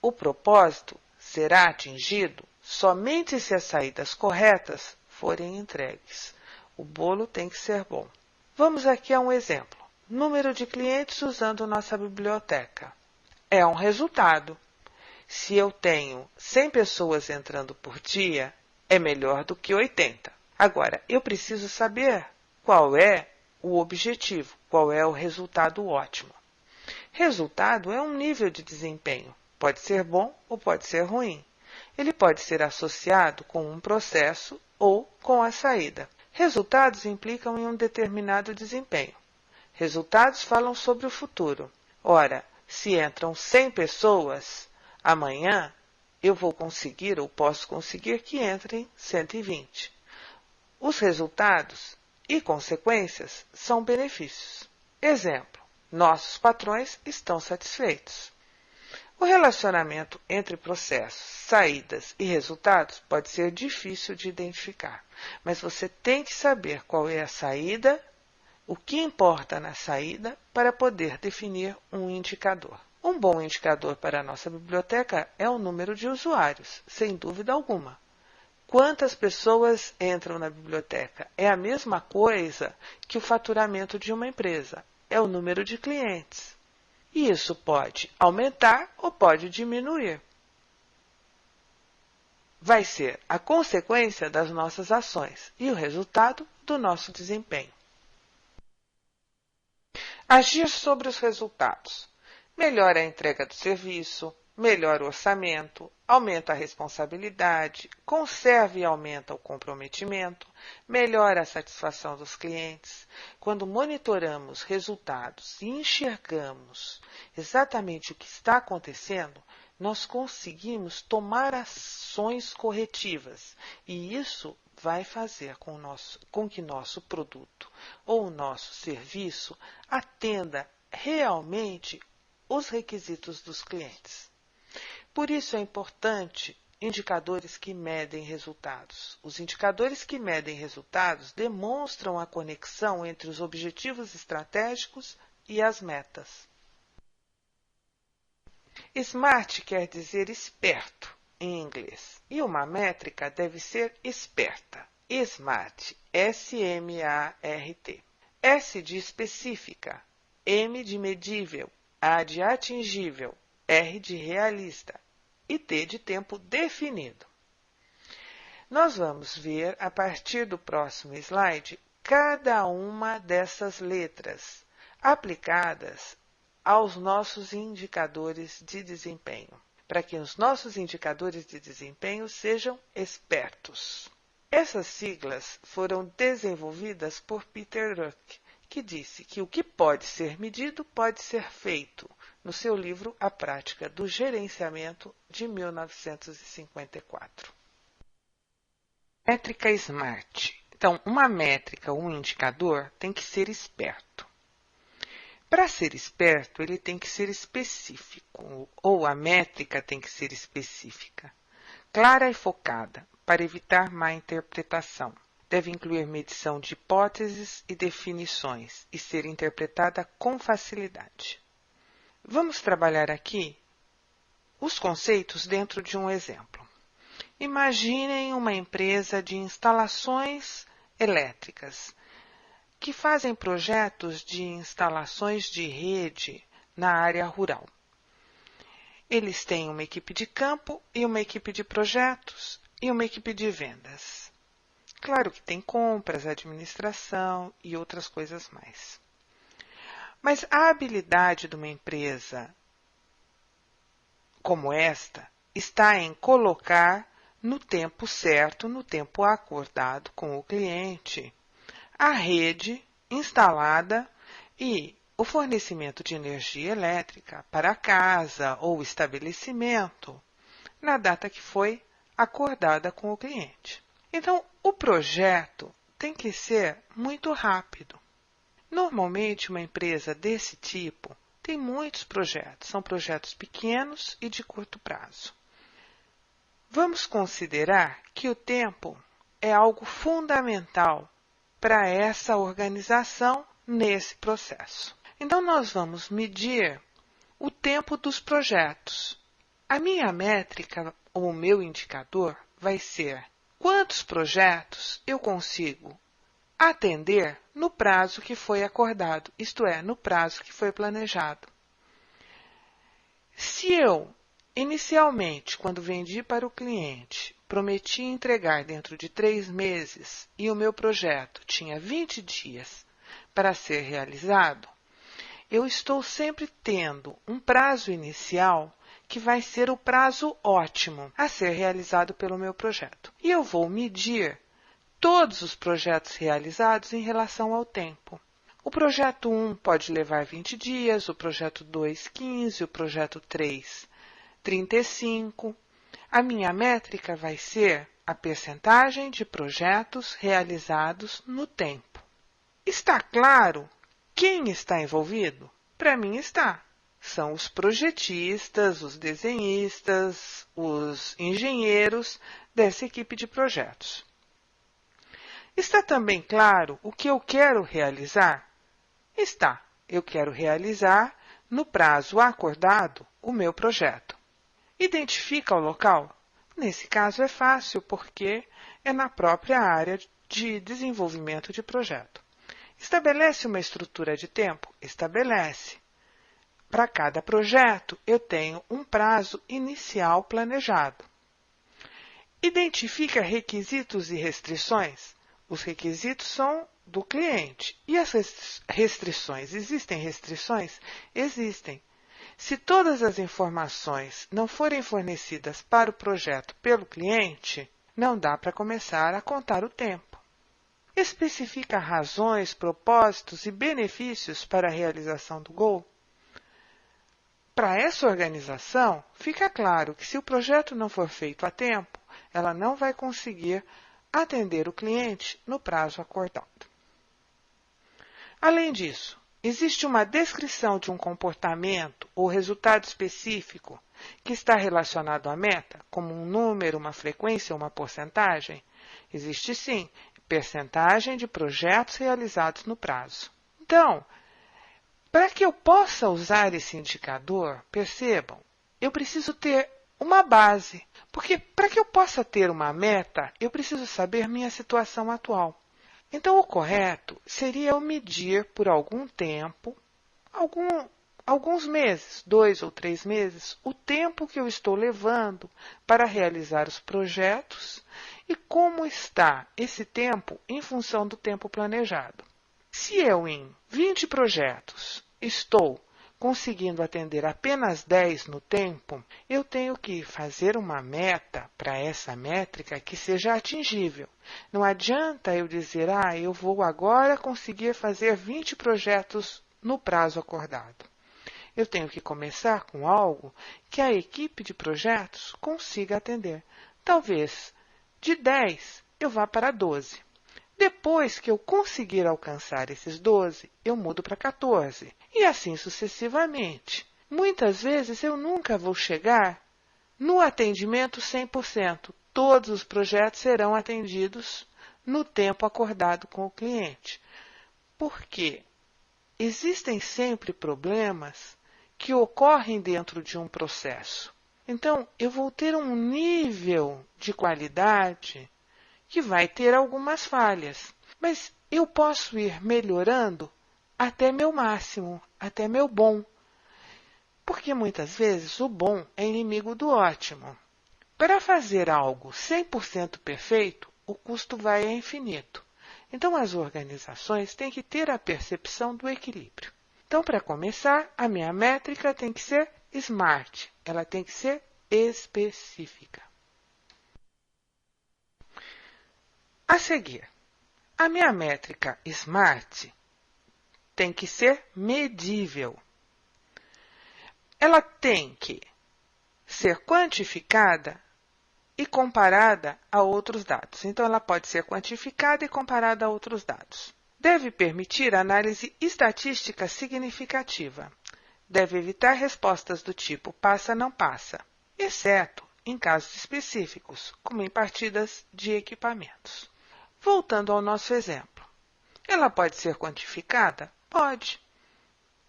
O propósito será atingido somente se as saídas corretas forem entregues. O bolo tem que ser bom. Vamos aqui a um exemplo. Número de clientes usando nossa biblioteca. É um resultado. Se eu tenho 100 pessoas entrando por dia, é melhor do que 80. Agora, eu preciso saber qual é o objetivo, qual é o resultado ótimo. Resultado é um nível de desempenho. Pode ser bom ou pode ser ruim. Ele pode ser associado com um processo ou com a saída. Resultados implicam em um determinado desempenho. Resultados falam sobre o futuro. Ora, se entram 100 pessoas, amanhã eu vou conseguir ou posso conseguir que entrem 120. Os resultados e consequências são benefícios. Exemplo, nossos patrões estão satisfeitos. O relacionamento entre processos, saídas e resultados pode ser difícil de identificar, mas você tem que saber qual é a saída, o que importa na saída para poder definir um indicador. Um bom indicador para a nossa biblioteca é o número de usuários, sem dúvida alguma. Quantas pessoas entram na biblioteca? É a mesma coisa que o faturamento de uma empresa, é o número de clientes. E isso pode aumentar ou pode diminuir. Vai ser a consequência das nossas ações e o resultado do nosso desempenho. Agir sobre os resultados. Melhora a entrega do serviço, melhora o orçamento, aumenta a responsabilidade, conserva e aumenta o comprometimento, melhora a satisfação dos clientes. Quando monitoramos resultados e enxergamos exatamente o que está acontecendo, nós conseguimos tomar ações corretivas e isso vai fazer com que nosso produto ou nosso serviço atenda realmente os requisitos dos clientes. Por isso é importante indicadores que medem resultados. Os indicadores que medem resultados demonstram a conexão entre os objetivos estratégicos e as metas. Smart quer dizer esperto em inglês, e uma métrica deve ser esperta. SMART, S-M-A-R-T. S de específica, M de medível, A de atingível, R de realista e T de tempo definido. Nós vamos ver, a partir do próximo slide, cada uma dessas letras aplicadas aos nossos indicadores de desempenho, para que os nossos indicadores de desempenho sejam espertos. Essas siglas foram desenvolvidas por Peter Drucker, que disse que o que pode ser medido pode ser feito, no seu livro A Prática do Gerenciamento, de 1954. Métrica SMART. Então, uma métrica, um indicador, tem que ser esperto. Para ser esperto, ele tem que ser específico, ou a métrica tem que ser específica, clara e focada, para evitar má interpretação. Deve incluir medição de hipóteses e definições e ser interpretada com facilidade. Vamos trabalhar aqui os conceitos dentro de um exemplo. Imaginem uma empresa de instalações elétricas que fazem projetos de instalações de rede na área rural. Eles têm uma equipe de campo e uma equipe de projetos e uma equipe de vendas. Claro que tem compras, administração e outras coisas mais. Mas a habilidade de uma empresa como esta está em colocar no tempo certo, no tempo acordado com o cliente, a rede instalada e o fornecimento de energia elétrica para a casa ou estabelecimento na data que foi acordada com o cliente. Então, o projeto tem que ser muito rápido. Normalmente, uma empresa desse tipo tem muitos projetos, são projetos pequenos e de curto prazo. Vamos considerar que o tempo é algo fundamental para essa organização nesse processo. Então, nós vamos medir o tempo dos projetos. A minha métrica, ou o meu indicador, vai ser quantos projetos eu consigo atender no prazo que foi acordado, isto é, no prazo que foi planejado. Se eu, inicialmente, quando vendi para o cliente, prometi entregar dentro de 3 meses e o meu projeto tinha 20 dias para ser realizado, eu estou sempre tendo um prazo inicial que vai ser o prazo ótimo a ser realizado pelo meu projeto. E eu vou medir todos os projetos realizados em relação ao tempo. O projeto 1 pode levar 20 dias, o projeto 2, 15, o projeto 3, 35. A minha métrica vai ser a percentagem de projetos realizados no tempo. Está claro quem está envolvido? Para mim está. São os projetistas, os desenhistas, os engenheiros dessa equipe de projetos. Está também claro o que eu quero realizar? Está. Eu quero realizar, no prazo acordado, o meu projeto. Identifica o local? Nesse caso é fácil, porque é na própria área de desenvolvimento de projeto. Estabelece uma estrutura de tempo? Estabelece. Para cada projeto, eu tenho um prazo inicial planejado. Identifica requisitos e restrições? Os requisitos são do cliente. E as restrições? Existem restrições? Existem. Se todas as informações não forem fornecidas para o projeto pelo cliente, não dá para começar a contar o tempo. Especifica razões, propósitos e benefícios para a realização do goal? Para essa organização, fica claro que se o projeto não for feito a tempo, ela não vai conseguir atender o cliente no prazo acordado. Além disso, existe uma descrição de um comportamento ou resultado específico que está relacionado à meta, como um número, uma frequência ou uma porcentagem? Existe sim, percentagem de projetos realizados no prazo. Então, para que eu possa usar esse indicador, percebam, eu preciso ter uma base, porque para que eu possa ter uma meta, eu preciso saber minha situação atual. Então, o correto seria eu medir por algum tempo, alguns meses, 2 ou 3 meses, o tempo que eu estou levando para realizar os projetos e como está esse tempo em função do tempo planejado. Se eu, em 20 projetos, estou conseguindo atender apenas 10 no tempo, eu tenho que fazer uma meta para essa métrica que seja atingível. Não adianta eu dizer, eu vou agora conseguir fazer 20 projetos no prazo acordado. Eu tenho que começar com algo que a equipe de projetos consiga atender. Talvez de 10 eu vá para 12. Depois que eu conseguir alcançar esses 12, eu mudo para 14. E assim sucessivamente. Muitas vezes eu nunca vou chegar no atendimento 100%. Todos os projetos serão atendidos no tempo acordado com o cliente. Por quê? Existem sempre problemas que ocorrem dentro de um processo. Então, eu vou ter um nível de qualidade que vai ter algumas falhas, mas eu posso ir melhorando até meu máximo, até meu bom. Porque muitas vezes o bom é inimigo do ótimo. Para fazer algo 100% perfeito, o custo vai a infinito. Então, as organizações têm que ter a percepção do equilíbrio. Então, para começar, a minha métrica tem que ser SMART. Ela tem que ser específica. A seguir, a minha métrica SMART tem que ser medível. Ela tem que ser quantificada e comparada a outros dados. Então, ela pode ser quantificada e comparada a outros dados. Deve permitir análise estatística significativa. Deve evitar respostas do tipo passa, não passa, exceto em casos específicos, como em partidas de equipamentos. Voltando ao nosso exemplo. Ela pode ser quantificada? Pode.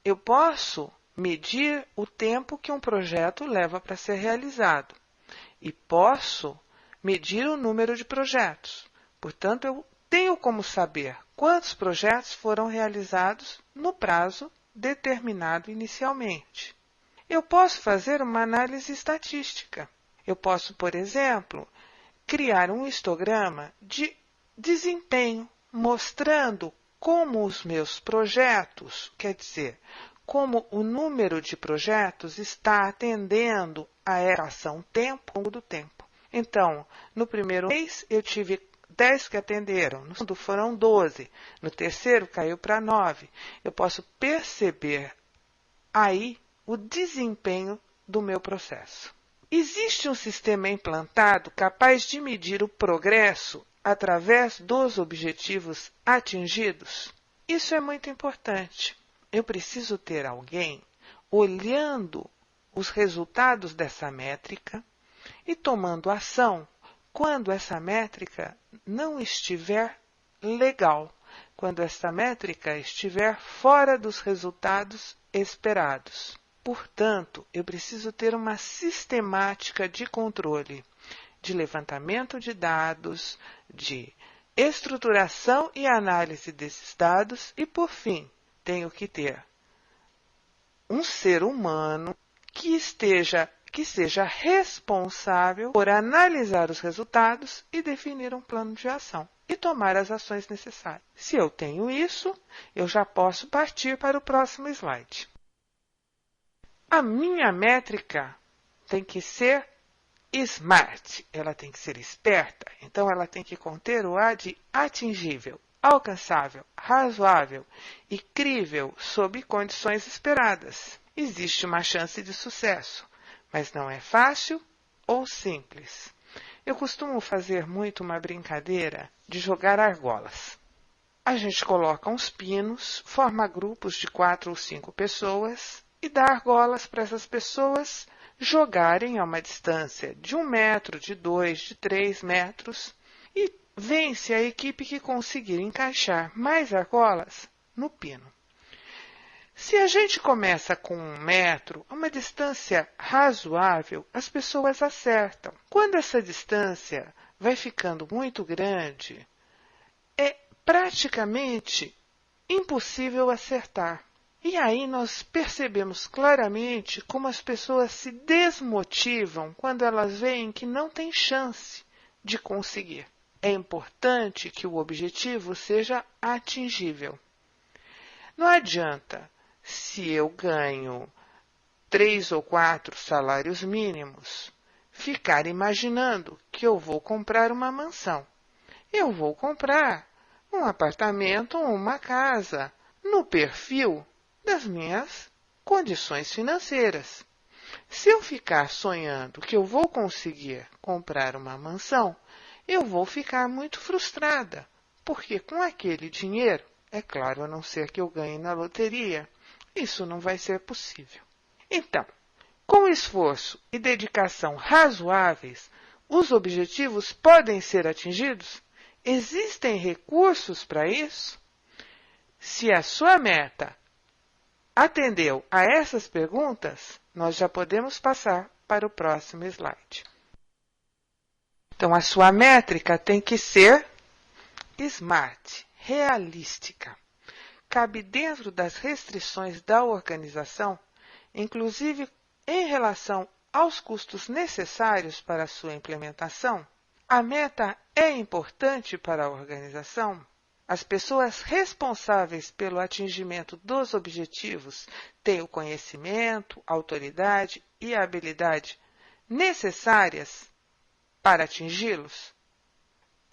Eu posso medir o tempo que um projeto leva para ser realizado. E posso medir o número de projetos. Portanto, eu tenho como saber quantos projetos foram realizados no prazo determinado inicialmente. Eu posso fazer uma análise estatística. Eu posso, por exemplo, criar um histograma de desempenho, mostrando como os meus projetos, quer dizer, como o número de projetos está atendendo a essa ação tempo ao longo do tempo. Então, no primeiro mês eu tive 10 que atenderam, no segundo foram 12, no terceiro caiu para 9. Eu posso perceber aí o desempenho do meu processo. Existe um sistema implantado capaz de medir o progresso através dos objetivos atingidos? Isso é muito importante. Eu preciso ter alguém olhando os resultados dessa métrica e tomando ação quando essa métrica não estiver legal, quando essa métrica estiver fora dos resultados esperados. Portanto, eu preciso ter uma sistemática de controle, de levantamento de dados, de estruturação e análise desses dados e, por fim, tenho que ter um ser humano que seja responsável por analisar os resultados e definir um plano de ação e tomar as ações necessárias. Se eu tenho isso, eu já posso partir para o próximo slide. A minha métrica tem que ser SMART, ela tem que ser esperta, então ela tem que conter o A de atingível, alcançável, razoável e crível sob condições esperadas. Existe uma chance de sucesso, mas não é fácil ou simples. Eu costumo fazer muito uma brincadeira de jogar argolas. A gente coloca uns pinos, forma grupos de 4 ou 5 pessoas e dá argolas para essas pessoas jogarem a uma distância de 1 metro, de 2, de 3 metros e vence a equipe que conseguir encaixar mais argolas no pino. Se a gente começa com 1 metro, a uma distância razoável, as pessoas acertam. Quando essa distância vai ficando muito grande, é praticamente impossível acertar. E aí nós percebemos claramente como as pessoas se desmotivam quando elas veem que não tem chance de conseguir. É importante que o objetivo seja atingível. Não adianta, se eu ganho 3 ou 4 salários mínimos, ficar imaginando que eu vou comprar uma mansão. Eu vou comprar um apartamento ou uma casa no perfil das minhas condições financeiras. Se eu ficar sonhando que eu vou conseguir comprar uma mansão, eu vou ficar muito frustrada, porque com aquele dinheiro, é claro, a não ser que eu ganhe na loteria, isso não vai ser possível. Então, com esforço e dedicação razoáveis, os objetivos podem ser atingidos? Existem recursos para isso? Se a sua meta atendeu a essas perguntas, nós já podemos passar para o próximo slide. Então, a sua métrica tem que ser SMART, realística. Cabe dentro das restrições da organização inclusive em relação aos custos necessários para a sua implementação? A meta é importante para a organização? As pessoas responsáveis pelo atingimento dos objetivos têm o conhecimento, a autoridade e a habilidade necessárias para atingi-los?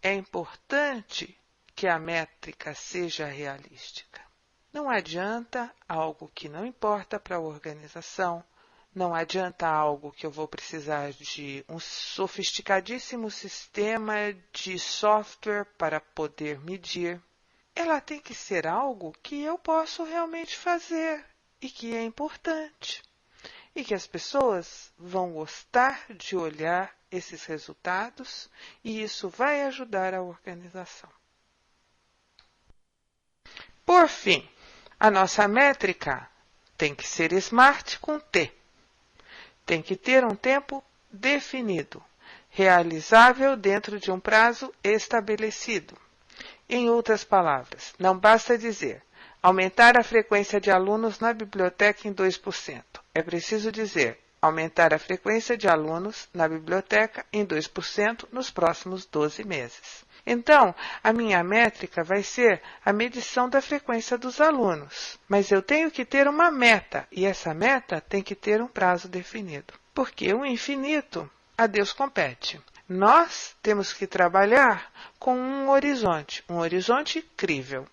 É importante que a métrica seja realística. Não adianta algo que não importa para a organização, não adianta algo que eu vou precisar de um sofisticadíssimo sistema de software para poder medir. Ela tem que ser algo que eu posso realmente fazer e que é importante. E que as pessoas vão gostar de olhar esses resultados e isso vai ajudar a organização. Por fim, a nossa métrica tem que ser SMART com T. Tem que ter um tempo definido, realizável dentro de um prazo estabelecido. Em outras palavras, não basta dizer aumentar a frequência de alunos na biblioteca em 2%. É preciso dizer aumentar a frequência de alunos na biblioteca em 2% nos próximos 12 meses. Então, a minha métrica vai ser a medição da frequência dos alunos. Mas eu tenho que ter uma meta, e essa meta tem que ter um prazo definido. Porque o infinito a Deus compete. Nós temos que trabalhar com um horizonte crível.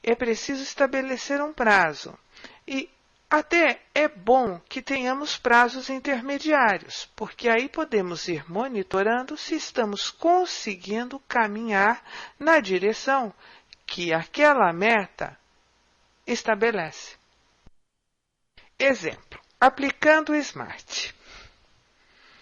É preciso estabelecer um prazo. E até é bom que tenhamos prazos intermediários, porque aí podemos ir monitorando se estamos conseguindo caminhar na direção que aquela meta estabelece. Exemplo, aplicando o SMART.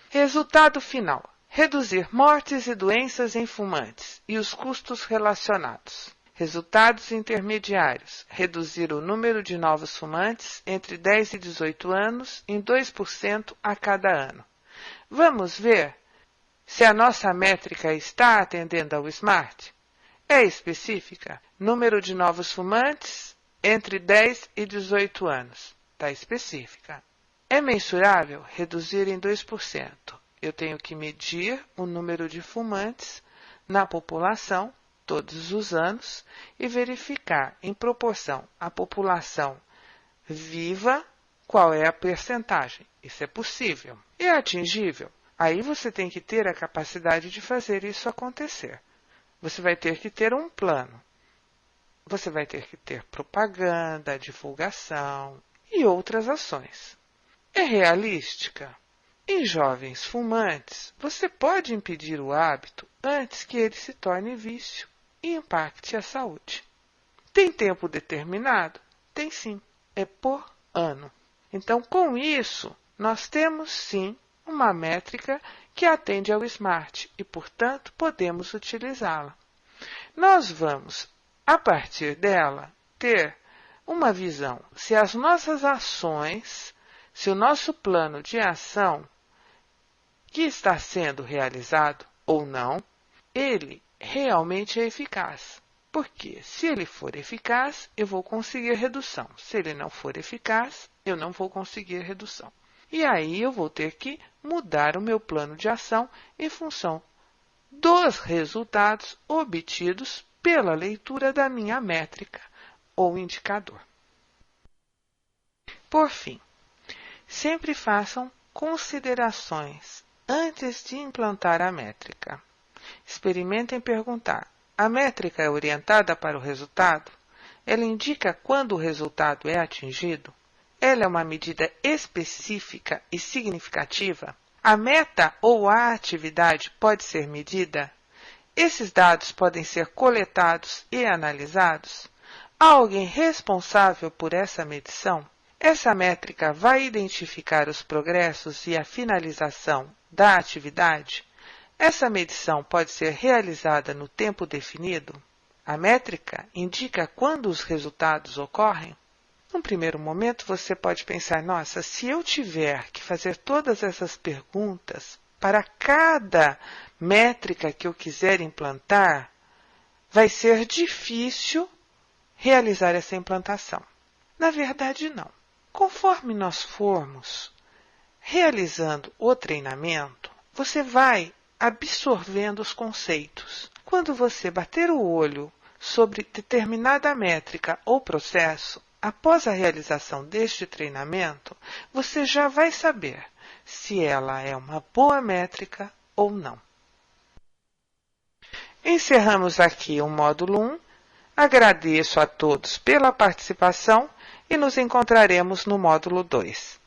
Resultado final: reduzir mortes e doenças em fumantes e os custos relacionados. Resultados intermediários: reduzir o número de novos fumantes entre 10 e 18 anos em 2% a cada ano. Vamos ver se a nossa métrica está atendendo ao SMART. É específica. Número de novos fumantes entre 10 e 18 anos. Está específica. É mensurável? Reduzir em 2%. Eu tenho que medir o número de fumantes na população todos os anos e verificar em proporção à população viva qual é a percentagem. Isso é possível. É atingível? Aí você tem que ter a capacidade de fazer isso acontecer. Você vai ter que ter um plano. Você vai ter que ter propaganda, divulgação e outras ações. É realística? Em jovens fumantes, você pode impedir o hábito antes que ele se torne vício e impacte a saúde. Tem tempo determinado? Tem sim. É por ano. Então, com isso, nós temos sim uma métrica que atende ao SMART e, portanto, podemos utilizá-la. Nós vamos, a partir dela, ter uma visão se as nossas ações, se o nosso plano de ação que está sendo realizado ou não, ele realmente é eficaz. Porque se ele for eficaz, eu vou conseguir redução. Se ele não for eficaz, eu não vou conseguir redução. E aí eu vou ter que mudar o meu plano de ação em função dos resultados obtidos pela leitura da minha métrica ou indicador. Por fim, sempre façam considerações antes de implantar a métrica. Experimentem perguntar: a métrica é orientada para o resultado? Ela indica quando o resultado é atingido? Ela é uma medida específica e significativa? A meta ou a atividade pode ser medida? Esses dados podem ser coletados e analisados? Há alguém responsável por essa medição? Essa métrica vai identificar os progressos e a finalização da atividade? Essa medição pode ser realizada no tempo definido? A métrica indica quando os resultados ocorrem? Num primeiro momento, você pode pensar: nossa, se eu tiver que fazer todas essas perguntas para cada métrica que eu quiser implantar, vai ser difícil realizar essa implantação. Na verdade, não. Conforme nós formos realizando o treinamento, você vai absorvendo os conceitos. Quando você bater o olho sobre determinada métrica ou processo, após a realização deste treinamento, você já vai saber se ela é uma boa métrica ou não. Encerramos aqui o módulo 1. Agradeço a todos pela participação e nos encontraremos no módulo 2.